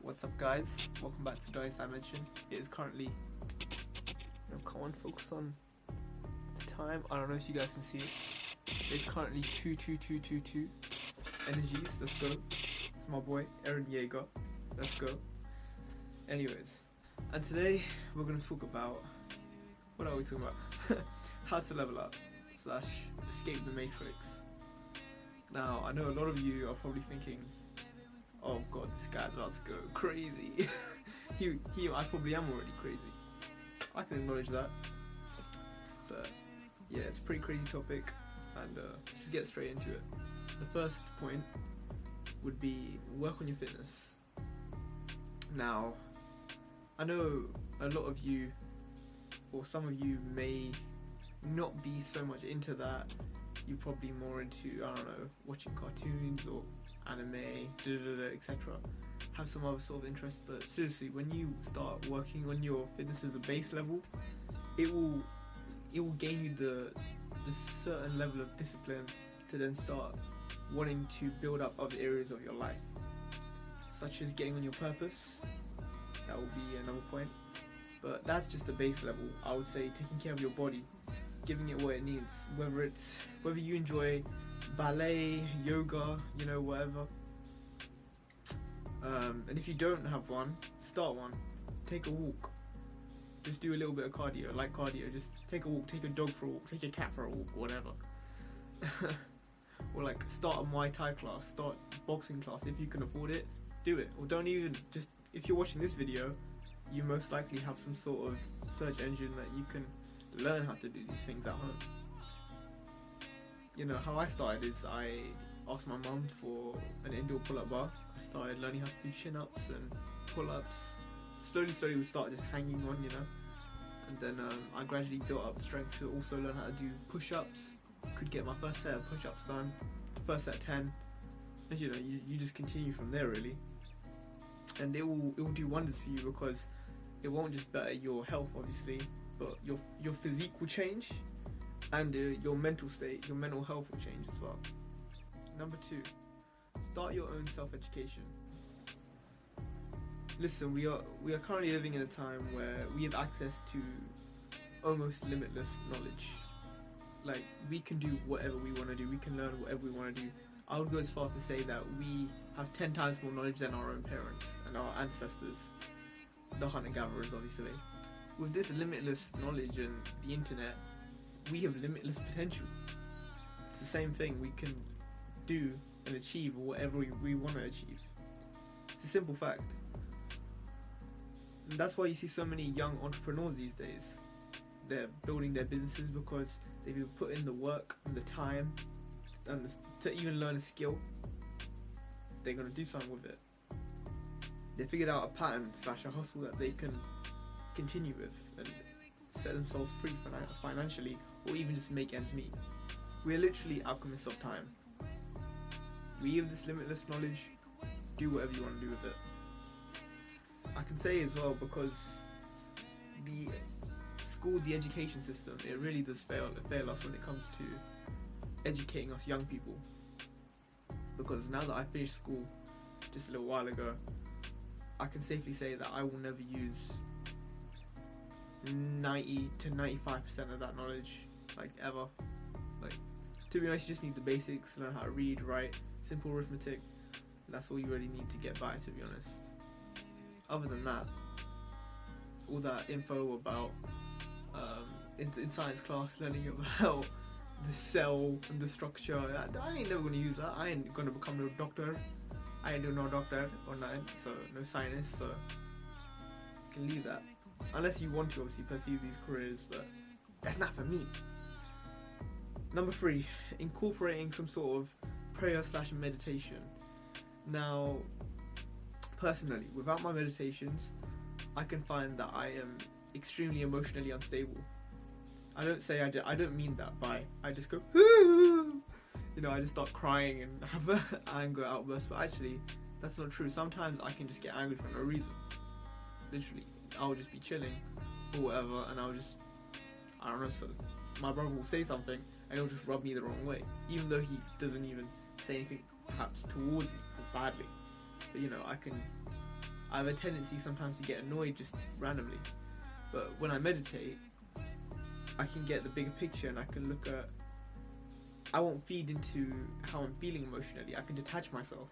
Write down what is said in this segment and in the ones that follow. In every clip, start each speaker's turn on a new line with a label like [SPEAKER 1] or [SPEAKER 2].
[SPEAKER 1] What's up, guys? Welcome back to Dice Dimension. It is currently, come on, focus on the time. I don't know if you guys can see it. It's currently 2:22:22 energies. Let's go. It's my boy Aaron Yeager. Let's go. Anyways, and today we're gonna talk about, what are we talking about? How to level up / escape the matrix. Now I know a lot of you are probably thinking, oh god, this guy's about to go crazy. I probably am already crazy. I can acknowledge that. But yeah, it's a pretty crazy topic, and let's just get straight into it. The first point would be work on your fitness. Now, I know a lot of you, or some of you, may not be so much into that. You're probably more into, I don't know, watching cartoons or anime, etc. Have some other sort of interest, but seriously, when you start working on your fitness as a base level, it will gain you the certain level of discipline to then start wanting to build up other areas of your life, such as getting on your purpose. That will be another point, but that's just the base level. I would say taking care of your body, giving it what it needs, whether you enjoy ballet, yoga, whatever. And if you don't have one, start one. Take a walk. Just do a little bit of cardio, light cardio. Just take a walk, take a dog for a walk, take a cat for a walk, whatever. Or like start a Muay Thai class, start boxing class if you can afford it. Do it. Or don't even, just if you're watching this video, you most likely have some sort of search engine that you can learn how to do these things at home. How I started is I asked my mum for an indoor pull-up bar. I started learning how to do chin-ups and pull-ups. Slowly we started just hanging on, and then I gradually built up strength to also learn how to do push-ups. Could get my first set of push-ups done, first set 10, and you just continue from there really. And it will do wonders for you, because it won't just better your health obviously, but your physique will change, and your mental state, your mental health will change as well. Number 2, start your own self-education. Listen, we are currently living in a time where we have access to almost limitless knowledge. Like, we can do whatever we want to do, we can learn whatever we want to do. I would go as far to say that we have 10 times more knowledge than our own parents and our ancestors, the hunter-gatherers obviously. With this limitless knowledge and the internet, we have limitless potential. It's the same thing, we can do and achieve whatever we want to achieve. It's a simple fact. And that's why you see so many young entrepreneurs these days. They're building their businesses because they've either put in the work and the time and to even learn a skill. They're going to do something with it. They figured out a pattern / a hustle that they can continue with and set themselves free financially, or even just make ends meet. We're literally alchemists of time. We have this limitless knowledge. Do whatever you want to do with it. I can say as well, because the education system, it really does fail us when it comes to educating us young people. Because now that I finished school just a little while ago, I can safely say that I will never use 90 to 95% of that knowledge, like, ever. Like, to be honest, you just need the basics, learn how to read, write, simple arithmetic. That's all you really need to get by, to be honest. Other than that, all that info about in science class, learning about the cell and the structure, I ain't never gonna use that. I ain't gonna become no doctor. I ain't doing no doctor or nothing, so no scientist, so you can leave that. Unless you want to obviously pursue these careers, but that's not for me. Number 3, incorporating some sort of prayer / meditation. Now, personally, without my meditations, I can find that I am extremely emotionally unstable. I don't mean that by I just go I just start crying and have an anger outburst, but actually that's not true. Sometimes I can just get angry for no reason. Literally, I'll just be chilling or whatever, and I don't know, so my brother will say something and he'll just rub me the wrong way, even though he doesn't even say anything perhaps towards me badly. But I I have a tendency sometimes to get annoyed just randomly. But when I meditate, I can get the bigger picture, and I can look at, I won't feed into how I'm feeling emotionally. I can detach myself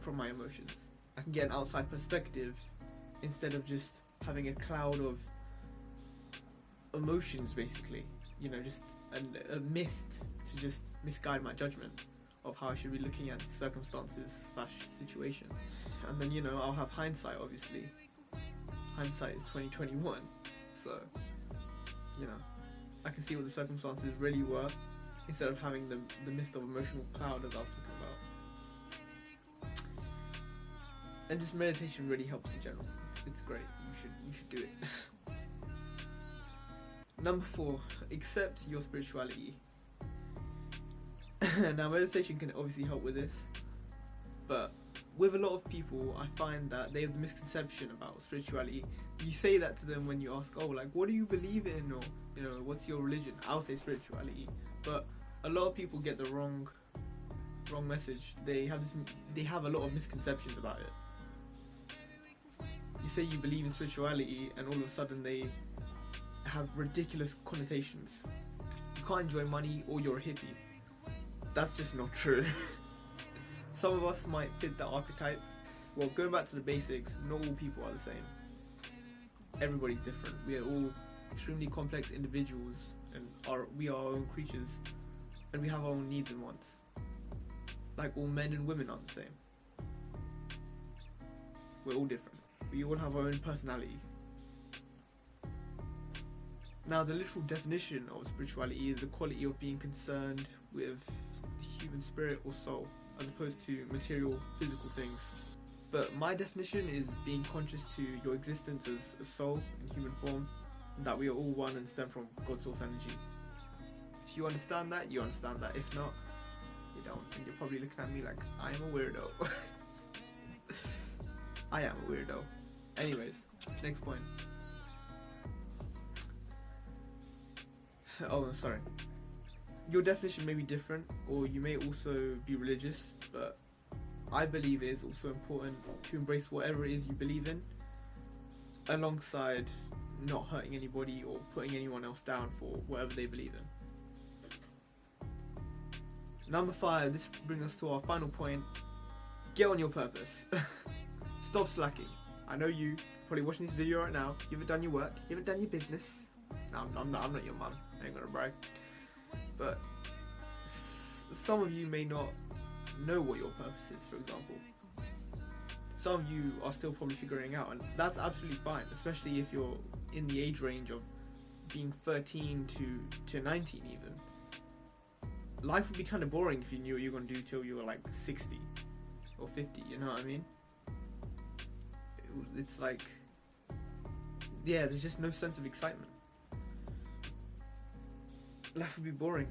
[SPEAKER 1] from my emotions. I can get an outside perspective instead of just having a cloud of emotions, basically. You know, just a mist to just misguide my judgment of how I should be looking at circumstances / situations. And then, you know, I'll have hindsight, obviously. Hindsight is 2021, so, you know, I can see what the circumstances really were instead of having the mist of emotional cloud, as I was talking about. And just meditation really helps in general. It's great. You should do it. Number 4, accept your spirituality. Now, meditation can obviously help with this, but with a lot of people, I find that they have the misconception about spirituality. You say that to them when you ask, oh, like, what do you believe in, or, you know, what's your religion? I'll say spirituality, but a lot of people get the wrong message. They have a lot of misconceptions about it. You say you believe in spirituality, and all of a sudden they have ridiculous connotations. You can't enjoy money, or you're a hippie. That's just not true. Some of us might fit that archetype. Well, going back to the basics, not all people are the same. Everybody's different. We are all extremely complex individuals, and we are our own creatures, and we have our own needs and wants. Like all men and women aren't the same. We're all different. We all have our own personality. Now, the literal definition of spirituality is the quality of being concerned with the human spirit or soul, as opposed to material, physical things. But my definition is being conscious to your existence as a soul in human form, and that we are all one and stem from God's source energy. If you understand that, you understand that. If not, you don't, and you're probably looking at me like I am a weirdo. I am a weirdo. Anyways, next point. Oh, sorry. Your definition may be different, or you may also be religious, but I believe it is also important to embrace whatever it is you believe in, alongside not hurting anybody or putting anyone else down for whatever they believe in. Number 5, this brings us to our final point. Get on your purpose. Stop slacking. I know you probably watching this video right now. You haven't done your work. You haven't done your business. No, I'm not your mum. I ain't gonna brag. But some of you may not know what your purpose is, for example. Some of you are still probably figuring out, and that's absolutely fine, especially if you're in the age range of being 13 to 19 even. Life would be kind of boring if you knew what you were going to do till you were like 60 or 50, you know what I mean? It's like, yeah, there's just no sense of excitement. Life would be boring.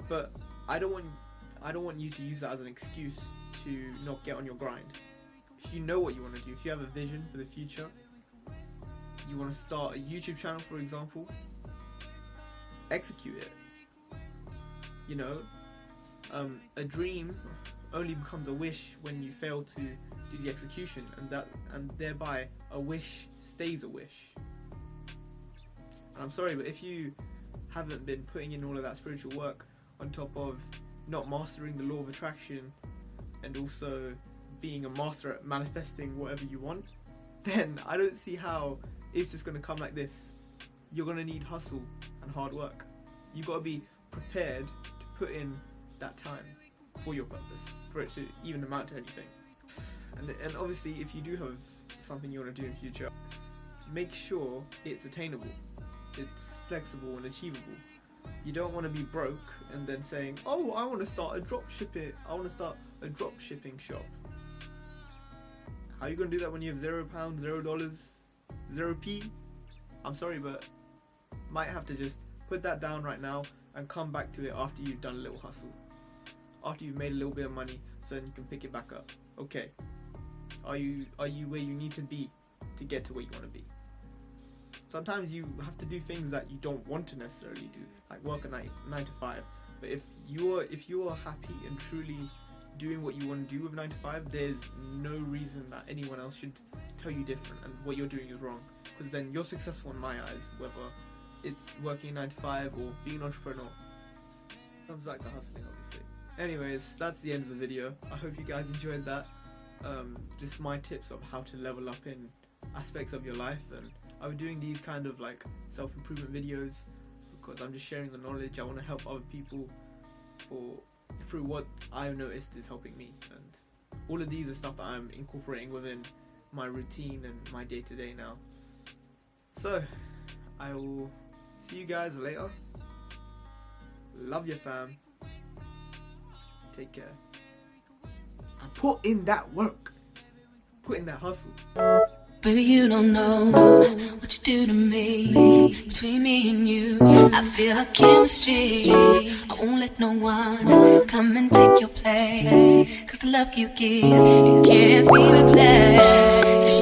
[SPEAKER 1] But I don't want you to use that as an excuse to not get on your grind. If you know what you want to do, if you have a vision for the future, you want to start a YouTube channel, for example, execute it. You know, a dream only becomes a wish when you fail to do the execution, and thereby a wish stays a wish. And I'm sorry, but if you haven't been putting in all of that spiritual work on top of not mastering the law of attraction and also being a master at manifesting whatever you want, then I don't see how it's just going to come like this. You're going to need hustle and hard work. You've got to be prepared to put in that time for your purpose, for it to even amount to anything. And obviously, if you do have something you want to do in the future, make sure it's attainable, it's flexible and achievable. You don't want to be broke and then saying, oh, I want to start a drop shipping shop. How are you going to do that when you have £0, $0, 0p? I'm sorry, but might have to just put that down right now and come back to it after you've done a little hustle, after you've made a little bit of money, so then you can pick it back up. Okay, are you where you need to be to get to where you want to be? Sometimes you have to do things that you don't want to necessarily do, like work a 9 to 5. But if you are happy and truly doing what you want to do with 9 to 5, there's no reason that anyone else should tell you different and what you're doing is wrong, because then you're successful in my eyes, whether it's working 9 to 5 or being an entrepreneur. Comes back to hustling, obviously. Anyways, that's the end of the video. I hope you guys enjoyed that. Just my tips of how to level up in aspects of your life, and I'm doing these kind of like self-improvement videos because I'm just sharing the knowledge. I want to help other people through what I've noticed is helping me, and all of these are stuff that I'm incorporating within my routine and my day-to-day now. So I will see you guys later. Love your fam. Take care. And put in that work. Put in that hustle.
[SPEAKER 2] Baby, you don't know what you do to me. Between me and you, I feel like chemistry. I won't let no one come and take your place, 'cause the love you give, it can't be replaced.